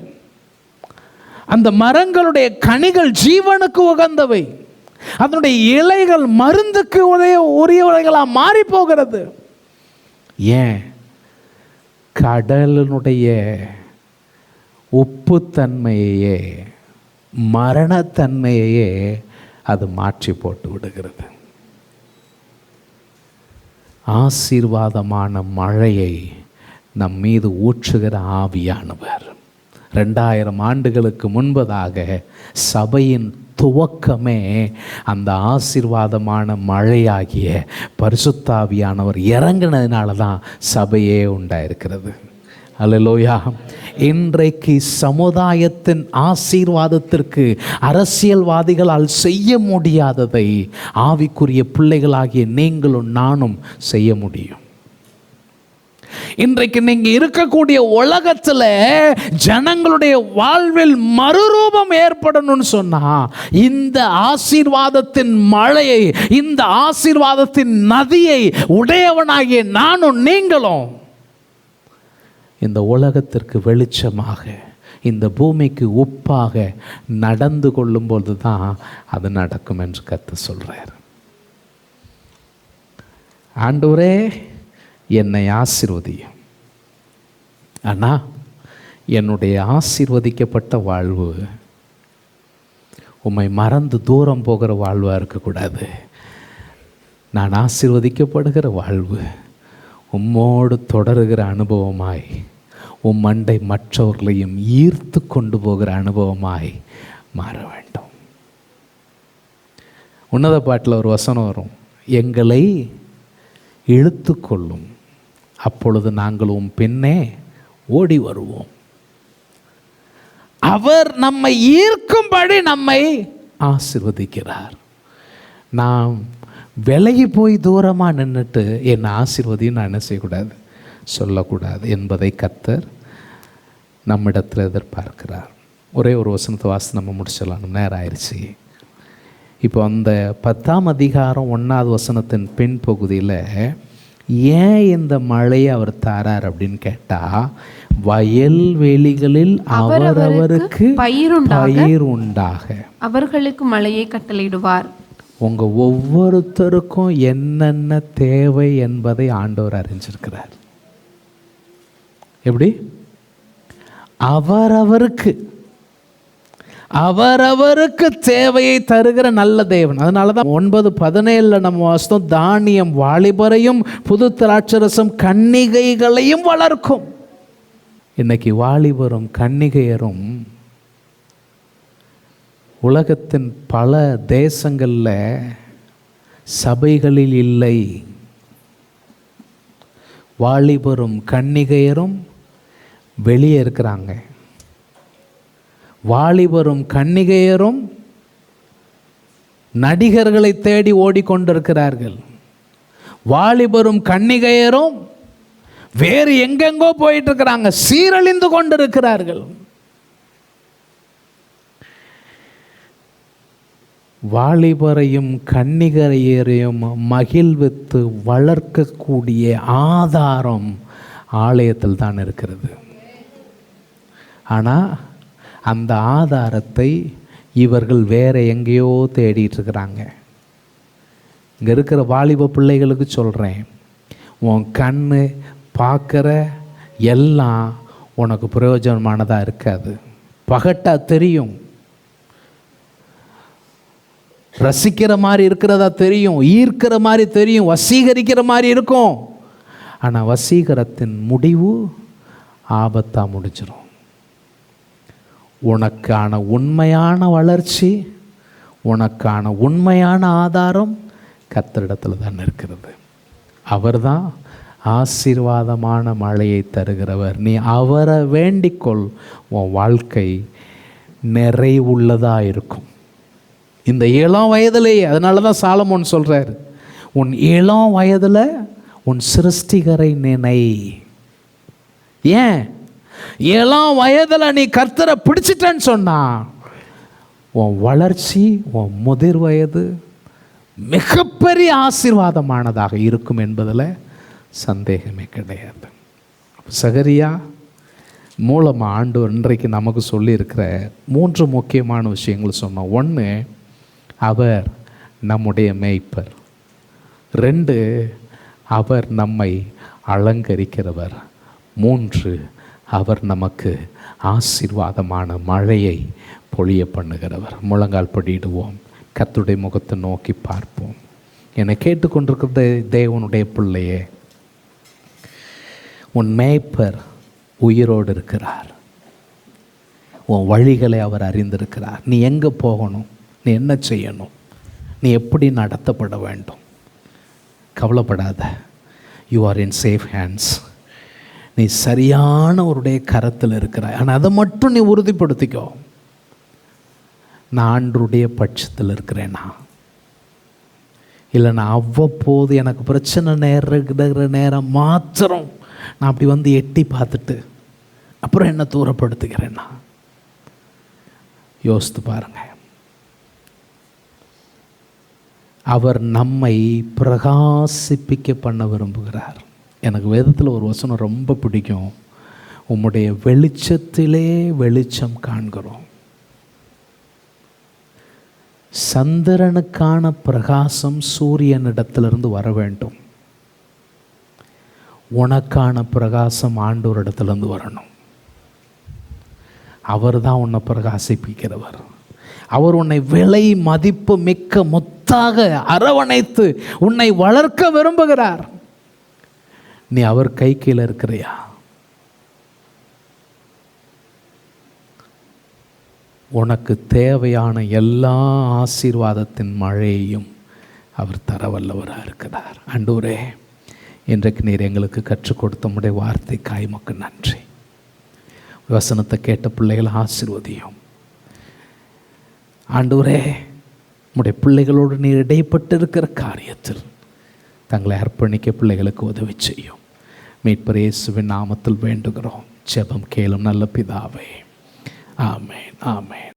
அந்த மரங்களுடைய கனிகள் ஜீவனுக்கு உகந்தவை, அதனுடைய இலைகள் மருந்துக்கு உரியவைகளாக மாறி போகிறது. ஏன்? கடலினுடைய உப்புத்தன்மையையே மரணத்தன்மையையே அது மாற்றி போட்டு விடுகிறது. ஆசீர்வாதமான மழையை நம் மீது ஊற்றுகிற ஆவியானவர் 2000 ஆண்டுகளுக்கு முன்பதாக சபையின் துவக்கமே அந்த ஆசீர்வாதமான மழையாகிய பரிசுத்த ஆவியானவர் இறங்கினதுனால தான் சபையே உண்டாயிருக்கிறது. அல்லேலூயா. இன்றைக்கு சமுதாயத்தின் ஆசீர்வாதத்திற்கு அரசியல்வாதிகளால் செய்ய முடியாததை ஆவிக்குரிய பிள்ளைகளாகிய நீங்களும் நானும் செய்ய முடியும். இன்றைக்கு நீங்க இருக்கக்கூடிய உலகத்துல ஜனங்களுடைய வாழ்வில் மறுரூபம் ஏற்படணும்னு சொன்னா இந்த ஆசீர்வாதத்தின் மழையை, இந்த ஆசீர்வாதத்தின் நதியை உடையவனாகிய நானும் நீங்களும் இந்த உலகத்திற்கு வெளிச்சமாக, இந்த பூமிக்கு உப்பாக நடந்து கொள்ளும்போது தான் அது நடக்கும் என்று கர்த்தர் சொல்கிறார். ஆண்டவரே என்னை ஆசீர்வதியும். ஆனால் என்னுடைய ஆசீர்வதிக்கப்பட்ட வாழ்வு உம்மை மறந்து தூரம் போகிற வாழ்வாக இருக்கக்கூடாது. நான் ஆசீர்வதிக்கப்படுகிற வாழ்வு உம்மோடு தொடருகிற அனுபவமாய், உம் மண்டை மற்றவர்களையும் ஈர்த்து கொண்டு போகிற அனுபவமாய் மாற வேண்டும். உன்னத பாட்டில் ஒரு வசனம் வரும், எங்களை இழுத்து கொள்ளும், அப்பொழுது நாங்கள் உம் பின்னே ஓடி வருவோம். அவர் நம்மை ஈர்க்கும்படி நம்மை ஆசீர்வதிக்கிறார். நாம் விலகி போய் தூரமாக நின்றுட்டு என்னை ஆசீர்வதியும் நான் என்ன செய்யக்கூடாது, சொல்லக்கூடாது என்பதை கர்த்தர் நம்மிடத்தில் எதிர்பார்க்கிறார். ஒரே ஒரு வசனத்தை வாசி நம்ம முடிச்சிடலாம், நேரம் ஆயிடுச்சு. இப்போ அந்த 10ஆம் அதிகாரம் 1வது வசனத்தின் பின்பகுதியில் ஏன் இந்த மழையை அவர் தாரார் அப்படின்னு கேட்டால், வயல்வெளிகளில் அவரவருக்கு பயிர் உண்டாக அவர்களுக்கு மழையை கட்டளையிடுவார். உங்கள் ஒவ்வொருத்தருக்கும் என்னென்ன தேவை என்பதை ஆண்டவர் அறிஞ்சிருக்கிறார். எப்படி? அவரவருக்கு தேவையை தருகிற நல்ல தேவன். அதனால தான் 9:17 நம்ம வாசித்தோம், தானியம் வாலிபரையும் புது திராட்சரசம் கன்னிகைகளையும் வளர்க்கும். இன்னைக்கு வாலிபரும் கன்னிகையரும் உலகத்தின் பல தேசங்களில் சபைகளில் இல்லை. வாலிபரும் கன்னிகையரும் வெளியே இருக்கிறாங்க. வாலிபரும் கன்னிகையரும் நடிகர்களை தேடி ஓடிக்கொண்டிருக்கிறார்கள். வாலிபரும் கன்னிகையரும் வேறு எங்கெங்கோ போயிட்டு இருக்கிறாங்க, சீரழிந்து கொண்டிருக்கிறார்கள். வாலிபரையும் கன்னிகையரையும் மகிழ்வித்து வளர்க்கக்கூடிய ஆதாரம் ஆலயத்தில் தான் இருக்கிறது. ஆனால் அந்த ஆதாரத்தை இவர்கள் வேற எங்கேயோ தேடிட்டு இருக்கிறாங்க. இங்கே இருக்கிற வாலிப பிள்ளைகளுக்கு சொல்கிறேன், உன் கண்ணு பார்க்குற எல்லாம் உனக்கு பிரயோஜனமானதாக இருக்காது. பகட்டா தெரியும், ரசிக்கிற மாதிரி இருக்கிறதா தெரியும், ஈர்க்கிற மாதிரி தெரியும், வசீகரிக்கிற மாதிரி இருக்கும். ஆனால் வசீகரத்தின் முடிவு ஆபத்தாக முடிச்சிடும். உனக்கான உண்மையான வளர்ச்சி, உனக்கான உண்மையான ஆதாரம் கர்த்தரிடத்தில் தான் இருக்கிறது. அவர் தான் ஆசீர்வாதமான மழையை தருகிறவர். நீ அவரை வேண்டிக்கொள், உன் வாழ்க்கை நிறைவுள்ளதாக இருக்கும். இந்த இளம் வயதிலேயே, அதனால தான் சாலமோன் சொல்கிறார், உன் இளம் வயதில் உன் சிருஷ்டிகரை நினை. ஏன்? இளம் வயதில் நீ கர்த்தரை பிடிச்சிட்டேன்னு சொன்னா உன் வளர்ச்சி, உன் முதிர் வயது மிகப்பெரிய ஆசீர்வாதமானதாக இருக்கும் என்பதில் சந்தேகமே கிடையாது. சகரியா மூலமாக ஆண்டவர் இன்றைக்கு நமக்கு சொல்லியிருக்கிற 3 முக்கியமான விஷயங்கள் சொன்னோம். 1, அவர் நம்முடைய மேய்ப்பர். 2, அவர் நம்மை அலங்கரிக்கிறவர். 3, அவர் நமக்கு ஆசீர்வாதமான மழையை பொழிய பண்ணுகிறவர். முழங்கால் படியிடுவோம், கர்த்தருடைய முகத்தை நோக்கி பார்ப்போம். என்னை கேட்டுக்கொண்டிருக்கிற தேவனுடைய பிள்ளையே, உன் மேய்ப்பர் உயிரோடு இருக்கிறார். உன் வழிகளை அவர் அறிந்திருக்கிறார். நீ எங்கே போகணும், நீ என்ன செய்யணும், நீ எப்படி நடத்தப்பட வேண்டும், கவலைப்படாத. You are in safe hands. நீ சரியானவருடைய கரத்தில் இருக்கிறாய். ஆனால் அதை மட்டும் நீ உறுதிப்படுத்திக்கோ, நான் ஆண்டருடைய பட்சத்தில் இருக்கிறேனா இல்லை, நான் அவ்வப்போது எனக்கு பிரச்சனை நேரம் மாத்திரம் நான் அப்படி வந்து எட்டி பார்த்துட்டு அப்புறம் என்ன தூரப்படுத்துகிறேன்னா? யோசித்து பாருங்க. அவர் நம்மை பிரகாசிப்பிக்க பண்ண விரும்புகிறார். எனக்கு வேதத்தில் ஒரு வசனம் ரொம்ப பிடிக்கும். உம்முடைய வெளிச்சத்திலே வெளிச்சம் காண்கிறோம். சந்திரனுக்கான பிரகாசம் சூரியனிடத்திலிருந்து வர வேண்டும். உனக்கான பிரகாசம் ஆண்டவரிடத்திலிருந்து வரணும். அவர் தான் உன்னை பிரகாசிப்பிக்கிறவர். அவர் உன்னை விலை மதிப்பு மிக்க முத்தாக அரவணைத்து உன்னை வளர்க்க விரும்புகிறார். நீ அவர் கை கீழே இருக்கிறியா? உனக்கு தேவையான எல்லா ஆசீர்வாதத்தின் மழையையும் அவர் தரவல்லவராக இருக்கிறார். ஆண்டவரே, இன்றைக்கு நீர் எங்களுக்கு கற்றுக் கொடுத்த உம்முடைய வார்த்தைக்காய் உமக்கு நன்றி. வசனத்தை கேட்ட பிள்ளைகளை ஆசீர்வதியும். ஆண்டவரே, உம்முடைய பிள்ளைகளோடு நீர் இடைப்பட்டு இருக்கிற காரியத்தில் தங்களை அர்ப்பணிக்க பிள்ளைகளுக்கு உதவி செய்யும். மீட்பர் இயேசுவின் நாமத்தில் வேண்டுகிறோம். ஜெபம் கேளும் நல்ல பிதாவே. ஆமென், ஆமென்.